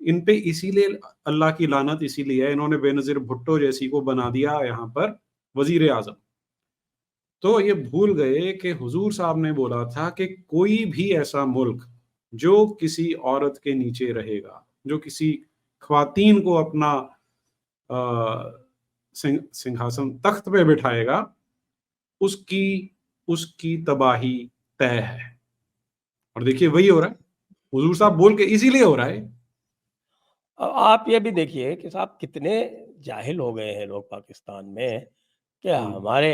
इन पे इसीलिए अल्लाह की लानत इसीलिए है, इन्होंने बेनजीर भुट्टो जैसी को बना दिया यहाँ पर वजीर आजम। तो ये भूल गए कि हुजूर साहब ने बोला था कि कोई भी ऐसा मुल्क जो किसी औरत के नीचे रहेगा, जो किसी ख्वातीन को अपना सिंहासन तख्त पे बिठाएगा, उसकी उसकी तबाही तय है। और देखिए वही हो रहा है, हुजूर साहब बोल के इसीलिए हो रहा है। आप ये भी देखिए कि साहब कितने जाहिल हो गए हैं लोग पाकिस्तान में, कि हम्म, हमारे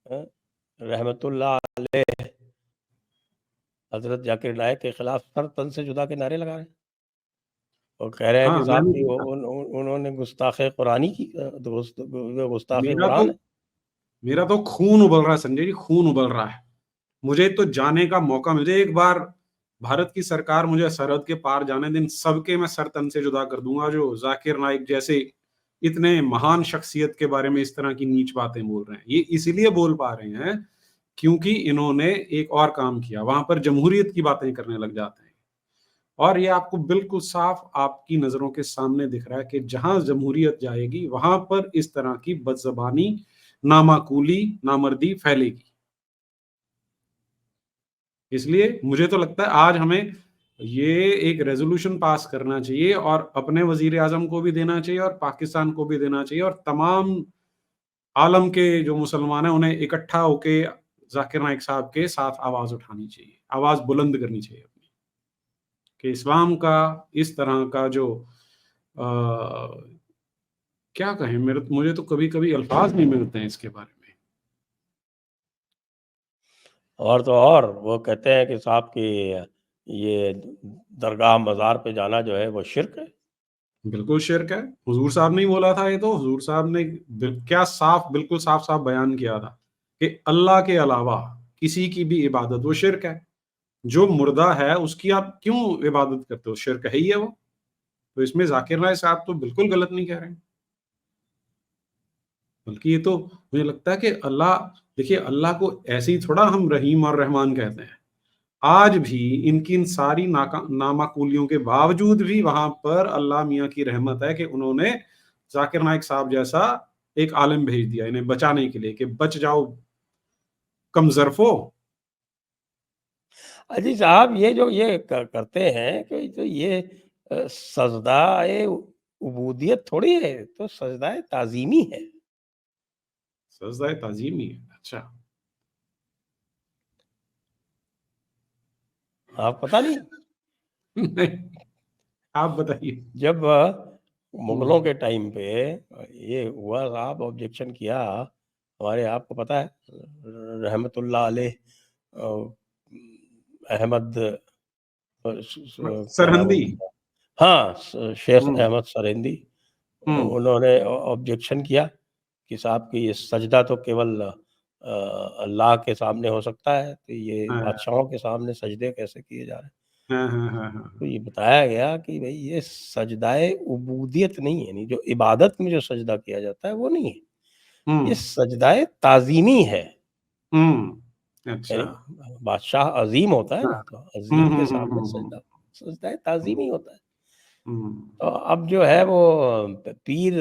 अ, रहमतुल्लाह अलैह हज़रत ज़ाकिर नायक के खिलाफ सर तन से जुदा के नारे लगा रहे हैं। और कह रहे हैं कि हाँ, साहब मैंने कि वो देखा। उन्होंने गुस्ताखे कुरानी की, गुस्ताखे मेरा तो कुरान है। मेरा तो खून उबल रहा है संजय जी, खून उबल रहा है। मुझे तो जाने का मौका मिल जाए एक बार, भारत की सरकार मुझे सरहद के पार जाने दिन, सबके मैं सर तन से जुदा कर दूंगा जो जाकिर नाइक जैसे इतने महान शख्सियत के बारे में इस तरह की नीच बातें बोल रहे हैं। ये इसलिए बोल पा रहे हैं क्योंकि इन्होंने एक और काम किया, वहां पर जमहूरियत की बातें करने लग जाते हैं। और ये आपको बिल्कुल साफ आपकी नजरों के सामने दिख रहा है कि जहां जमहूरियत जाएगी वहां पर इस तरह की बदजबानी, नामाकूली, नामर्दी फैलेगी। इसलिए मुझे तो लगता है आज हमें ये एक रेजोल्यूशन पास करना चाहिए और अपने वजीर आजम को भी देना चाहिए और पाकिस्तान को भी देना चाहिए और तमाम आलम के जो मुसलमान हैं उन्हें इकट्ठा होके जाकिर नाइक साहब के साथ आवाज उठानी चाहिए, आवाज बुलंद करनी चाहिए अपनी, कि इस्लाम का इस तरह का जो क्या कहें, मुझे तो कभी कभी अल्फाज नहीं मिलते हैं इसके बारे में। और तो और वो कहते हैं कि साहब कि ये दरगाह मज़ार पे जाना जो है वो शिर्क है। बिल्कुल शिर्क है। हुजूर साहब ने ही बोला था, ये तो हुजूर साहब ने क्या साफ, बिल्कुल साफ साफ बयान किया था कि अल्लाह के अलावा किसी की भी इबादत वो शिर्क है। जो मुर्दा है उसकी आप क्यों इबादत करते हो, शिर्क है ही है वो। तो इसमें जाकिर नाइक साहब तो बिल्कुल गलत नहीं कह रहे हैं, बल्कि ये तो मुझे लगता है कि अल्लाह, देखिए अल्लाह को ऐसे ही थोड़ा हम रहीम और रहमान कहते हैं। आज भी इनकी इन सारी नामाकूलियों के बावजूद भी वहां पर अल्लाह मियाँ की रहमत है कि उन्होंने जाकिर नाइक साहब जैसा एक आलिम भेज दिया इन्हें बचाने के लिए, कि बच जाओ कमजरफो। अजी साहब ये जो ये करते हैं कि तो ये सजदाए उबूदियत थोड़ी है, तो सजदाए ताजीमी है। सजदा ताजीमी है, अच्छा। आप पता नहीं नहीं, आप बताइए। जब मुगलों हम्म, के टाइम पे ये हुआ, साहब ऑब्जेक्शन किया हमारे, आपको पता है रहमतुल्लाह अलैह अहमद क्या नाम है सरहंदी। उनका, हाँ शेख हम्म, अहमद सरेंदी, हम्म, उन्होंने ऑब्जेक्शन किया कि साहब कि ये सजदा तो केवल अल्लाह के सामने हो सकता है, तो ये हाँ, बादशाहों के सामने सजदे कैसे किए जा रहे हैं। हाँ, हाँ, हाँ, तो हाँ, ये बताया गया कि भाई ये सजदाए उबूदियत नहीं है, यानी जो इबादत में जो सजदा किया जाता है वो नहीं है, ये हम्म, सजदाए ताजीमी है। अच्छा, यानी बादशाह अजीम होता है हाँ, ना, तो अजीम के सामने हम्म, सजदा सजदाए हम्म, ताजीमी होता है। हम्म, तो अब जो है वो पीर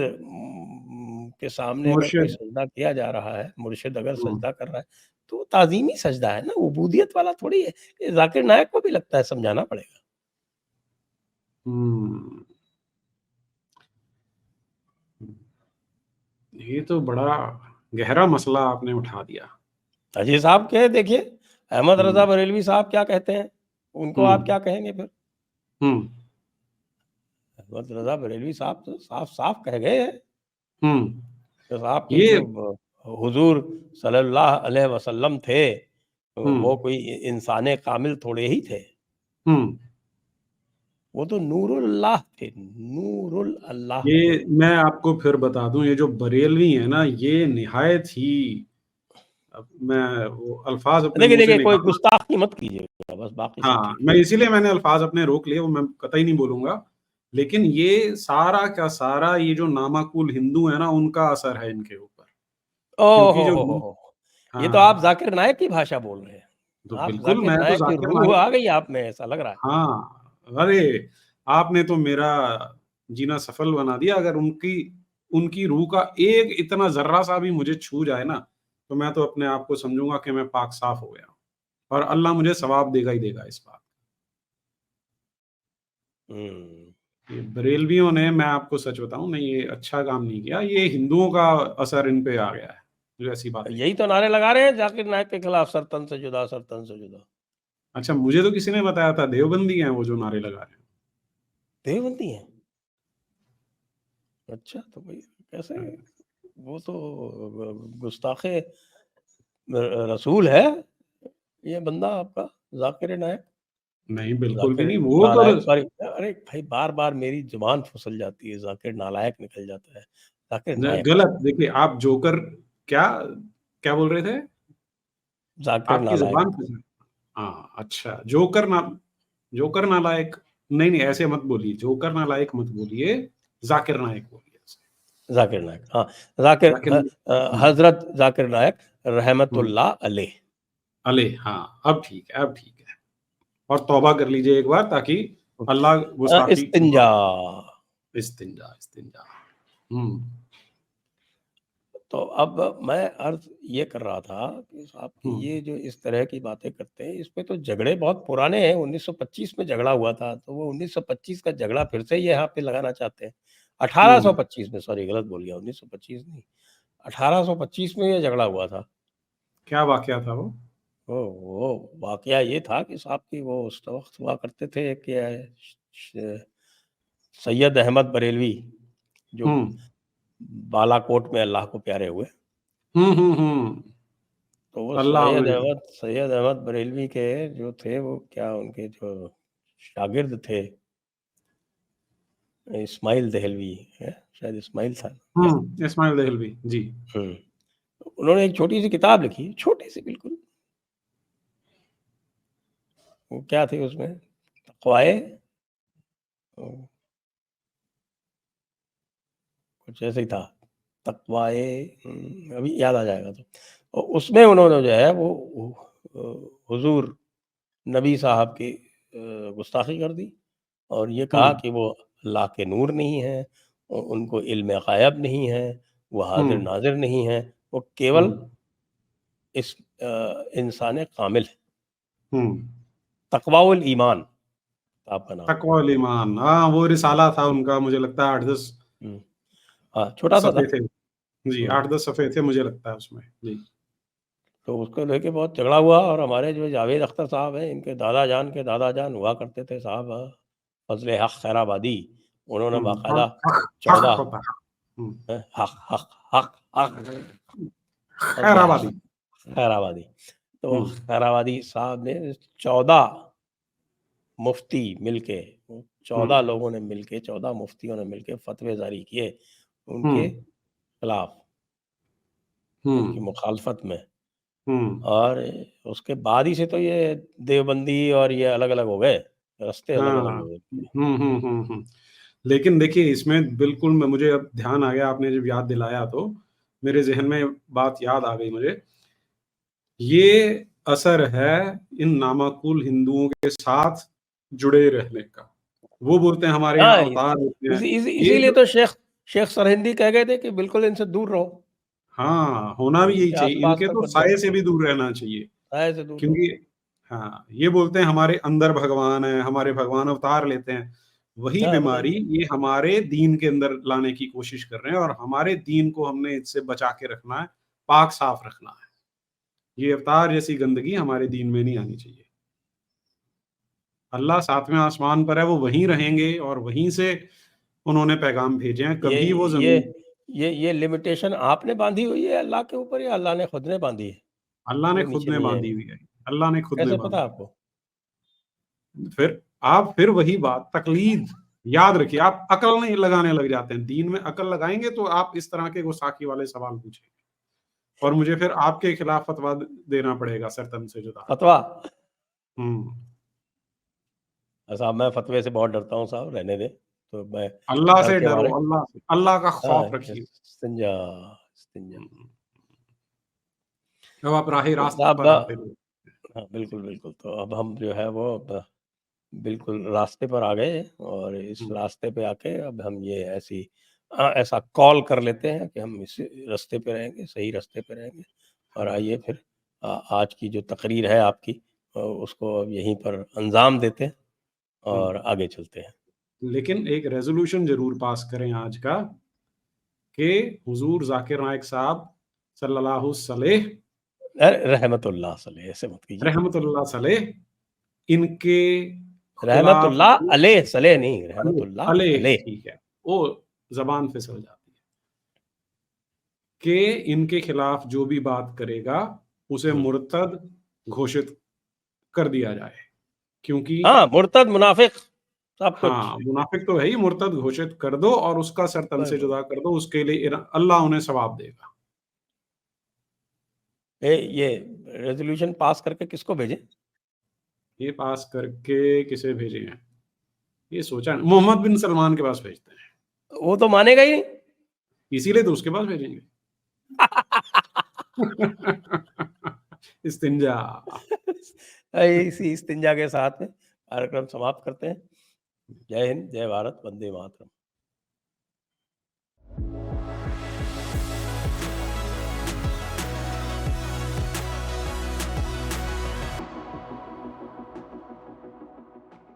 के सामने अगर कोई मुर्शिद, सजदा किया जा रहा है, मुर्शिद अगर हम्म, सजदा कर रहा है, तो वो ताज़ीमी सजदा है ना, उबूदियत वाला थोड़ी है। ये ज़ाकिर नायक को भी लगता है, समझाना पड़ेगा। हम्म, ये तो बड़ा गहरा मसला आपने उठा दिया। अजी साहब के देखिए, अहमद रज़ा हम्म, बरेलवी साहब क्या कहते हैं, उनको आप हम्म, क्या कहेंगे फिर? हम्म, अहमद रज़ा बरेलवी साहब तो साफ-साफ कह गए हैं हम्म, कि साहब के ये, जो हुज़ूर सल्लल्लाहु अलैहि वसल्लम थे, वो हम्म, कोई इंसाने कामिल थोड़े ही थे। हम्म, वो तो नूरुल्लाह थे, नूरुल अल्लाह थे। ये मैं आपको फिर बता दूं, ये जो बरेलवी है ना, ये निहायत ही, अब मैं वो अल्फाज अपने देखिए, मुंह से देखिए कोई निकालना, गुस्ताखी मत कीजिएगा, बस बाकी सब हाँ, ठीक मैं है। इसीलिए मैंने अल्फाज अपने रोक लिए, वो मैं कतई नहीं बोलूंगा। लेकिन ये सारा का सारा ये जो नामाकुल हिंदू है ना, उनका असर है इनके ऊपर। ओह क्योंकि जो, हो! ये तो आप हाँ, ज़ाकिर नायक की भाषा बोल रहे हैं। तो आप बिल्कुल ज़ाकिर मैं तो नायक की जाकिर रूह नाइक, आ गई आप में, ऐसा लग रहा है। हाँ, अरे आपने तो मेरा जीना सफल बना दिया। अगर उनकी उनकी रूह का एक इतना जर्रा सा भी मुझे छू जाए ना, तो मैं तो अपने आप को समझूंगा कि मैं पाक साफ हो गया हूं। और अल्लाह मुझे सवाब देगा ही देगा इस बात। हुँ। ये बरेलवियों ने, मैं आपको सच बताऊं, नहीं ये अच्छा काम नहीं किया, ये हिंदुओं का असर इन पे आ गया है जो ऐसी बातें यही करते तो नारे लगा रहे हैं ज़ाकिर नायक के खिलाफ, सर तन से जुदा, सर तन से जुदा। हैं। अच्छा, मुझे तो किसी ने बताया था देवबंदी हैं वो जो नारे लगा रहे देवबंदी हैं? अच्छा, तो भाई कैसे? हैं। वो तो गुस्ताखे रसूल है, ये बंदा आपका ज़ाकिर नायक। नहीं, बिल्कुल भी ज़ाकिर नहीं, वो तो नालायक, सॉरी, अरे भाई बार-बार मेरी ज़ुबान फिसल जाती है, ज़ाकिर नालायक निकल जाता है, ज़ाकिर नायक, गलत, देखिए आप जोकर, क्या क्या बोल रहे थे, ज़ाकिर आपकी नालायक। जुबान पे, हाँ, अच्छा, जोकर नालायक, नहीं नहीं ऐसे मत बोलिए, जोकर नालायक मत बोलिए, जाकिर नायक बोलिए ऐसे। ज़ाकिर नायक, हाँ, ज़ाकिर जाकिर, हज़रत ज़ाकिर नायक हम्म, रहमतुल्लाह अलैह। अले, हाँ, अब ठीक है, अब ठीक है। और तौबा कर लीजिए एक बार, ताकि अल्लाह गुस्ताखी की इस्तिंजा। इस्तिंजा, इस्तिंजा। हुँ, तो अब मैं अर्ज़ ये कर रहा था कि साहब कि हुँ, ये जो इस तरह की बातें करते हैं, इसपे तो झगड़े बहुत पुराने हैं, 1925 में झगड़ा हुआ था, तो वो 1925 का झगड़ा फिर से ये यहाँ पे लगाना चाहते हैं। हुँ। 1825 में, सॉरी गलत बोल गया, 1925 नहीं, 1825 में ये झगड़ा हुआ था। क्या वाक़या था वो? वो वाक़या ये था कि साहब कि वो उस वक़्त हुआ करते थे कि श सैयद अहमद बरेलवी, जो हुँ। बालाकोट में अल्लाह को प्यारे हुए। हुँ, हुँ, हुँ। तो वो अल्लाह उन्हें सैयद अहमद बरेलवी के जो थे, वो क्या उनके जो शागिर्द थे, इस्माइल देहलवी है, शायद इस्माइल था क्या? इस्माइल देहलवी, जी। हुँ। उन्होंने एक छोटी-सी किताब लिखी, छोटी-सी बिल्कुल। वो क्या थी उसमें? तक़वाए अ, कुछ ऐसे ही था। तक़वाए अभी याद आ जाएगा तो। उसमें उन्होंने जो है वो हुज़ूर नबी साहब की गुस्ताखी कर दी और ये हुँ, कहा कि वो अल्लाह के नूर नहीं हैं, उनको इल्म ग़ैब नहीं है, वो हुँ, हाज़िर-नाज़िर नहीं हैं, वो हुँ, केवल इस इंसान कामिल है। हुँ। तक़वाउल ईमान आपका नाम। तक़वा ईमान, हाँ, वो रिसाला था उनका, मुझे लगता है 8-10 हुँ। हाँ, छोटा-सा सफ़े था। थे। जी, हुँ। 8-10 सफ़े थे मुझे लगता है उसमें। जी। तो उसको लेके बहुत झगड़ा हुआ और हमारे जो जावेद अख्तर साहब हैं, इनके दादा जान के दादा जान हुआ करते थे साहब फ़ज़ल हक़ खैराबादी। उन्होंने हुँ, बाकायदा हक हक हक 14 होता है। हुँ, हक़ हक़ हक़ हक़ फ़ज़ल हक़ खैराबादी। खैराबादी। तो हुँ, खैराबादी साहब ने 14 मुफ्ती मिलके, हुँ, 14 लोगों ने मिलके, 14 मुफ्तियों ने मिलके फ़तवे जारी किए हुँ, उनके खिलाफ, हुँ, उनकी मुखालफत में। हुँ। और उसके बाद ही से तो ये देवबंदी और ये अलग-अलग हो गए, रास्ते अलग-अलग हाँ। हो गए इनके। हुँ। लेकिन देखिए, इसमें बिल्कुल मैं मुझे अब ध्यान आ गया, आपने जब याद दिलाया तो मेरे ज़हन में बात याद आ गई मुझे। ये असर है इन नामाकुल हिंदुओं के साथ जुड़े रहने का। वो बोलते हैं हमारे यहाँ हाँ, अवतार होते हैं। ये इसीलिए जो तो शेख सरहिंदी कह गए थे कि बिल्कुल इनसे दूर रहो, हाँ, होना भी यही इनके चाहिए। आस-पास इनके तक तो मत साये जाओ, से भी दूर रहना चाहिए। साये से दूर रहो। क्योंकि हाँ, ये बोलते हैं हमारे अंदर भगवान है, हमारे भगवान अवतार लेते हैं। वही हाँ, बीमारी बताइए। ये हमारे दीन के अंदर लाने की कोशिश कर रहे हैं और हमारे दीन को हमने इससे बचा के रखना है, पाक साफ रखना है। ये अवतार जैसी गंदगी हमारे दीन में नहीं आनी चाहिए। अल्लाह 7वें आसमान पर है, वो वहीं रहेंगे और वहीं से उन्होंने पैगाम भेजे हैं, ये कभी वो ये ज़मीन ये लिमिटेशन आपने बाँधी हुई है अल्लाह के ऊपर या अल्लाह ने खुद ने बाँधी है? अल्लाह ने वो खुद नीचे ने नहीं बाँधी आएँगे। हुई है। अल्लाह ने खुद ने कैसे पता बाँधी है। आपको? फिर आप फिर वही बात तक़लीद याद रखिए, आप अकल नहीं लगाने लग जाते हैं। दीन में अकल लगाएँगे तो आप इस तरह के गुस्ताखी वाले सवाल पूछेंगे और मुझे फिर आपके खिलाफ फ़तवा द देना पड़ेगा सर तन से जुदा। फतवा? हुँ। साहब मैं फतवे से बहुत डरता हूँ साहब, रहने दें। तो मैं अल्लाह डर से के डरो, मारे अल्लाह से। अल्लाह का हाँ, खौफ रखिए। इस्तिंजा इस्तिंजा। हुँ। अब आप राह तो रास्त साहब पर आते हो। हाँ, बिल्कुल, बिल्कुल। तो अब हम जो है वो बिल्कुल रास्ते पर आ गए और इस हुँ, रास्ते पे आके अब हम ये ऐसा कॉल कर लेते हैं कि हम इस रास्ते पे रहेंगे, सही रास्ते पे रहेंगे। और हाँ। आइए फिर आज की जो तकरीर है आपकी उसको अब यहीं पर अंजाम देते हैं हुँ। और आगे चलते हैं। लेकिन एक रेज़ोल्यूशन ज़रूर पास करें आज का कि हुज़ूर ज़ाकिर नाइक साहब सल्लल्लाहु अलैहि रहमतुल्लाह सलेह ऐसे मत कीजिए। रहमतुल्लाह अलैह इनके खिलाफ रहमतुल्लाह जो अलैह सलेह नहीं, अलैह रहमतुल्लाह अलैह अलैह। ठीक है, वो ज़बान फिसल जाती है कि इनके खिलाफ जो भी बात करेगा, उसे हुँ। मुर्तद घोषित कर दिया जाए। क्योंकि हाँ, मुर्तद, मुनाफ़िक सब कुछ। हाँ, मुनाफ़िक तो है ही, मुर्तद घोषित कर दो और उसका सर तन से जुदा कर दो, उसके लिए अल्लाह उन्हें सवाब देगा। ये रेज़ोल्यूशन पास करके किसको भेजें? ये पास करके किसे भेजें? ये सोचा मोहम्मद बिन सलमान के पास भेजते हैं, वो तो मानेगा ही नहीं। इसीलिए तो उसके पास भेजेंगे। इस्तिंजा। इसी इस्तिंजा के साथ में कार्यक्रम समाप्त करते हैं। जय हिंद, जय भारत, वंदे मातरम।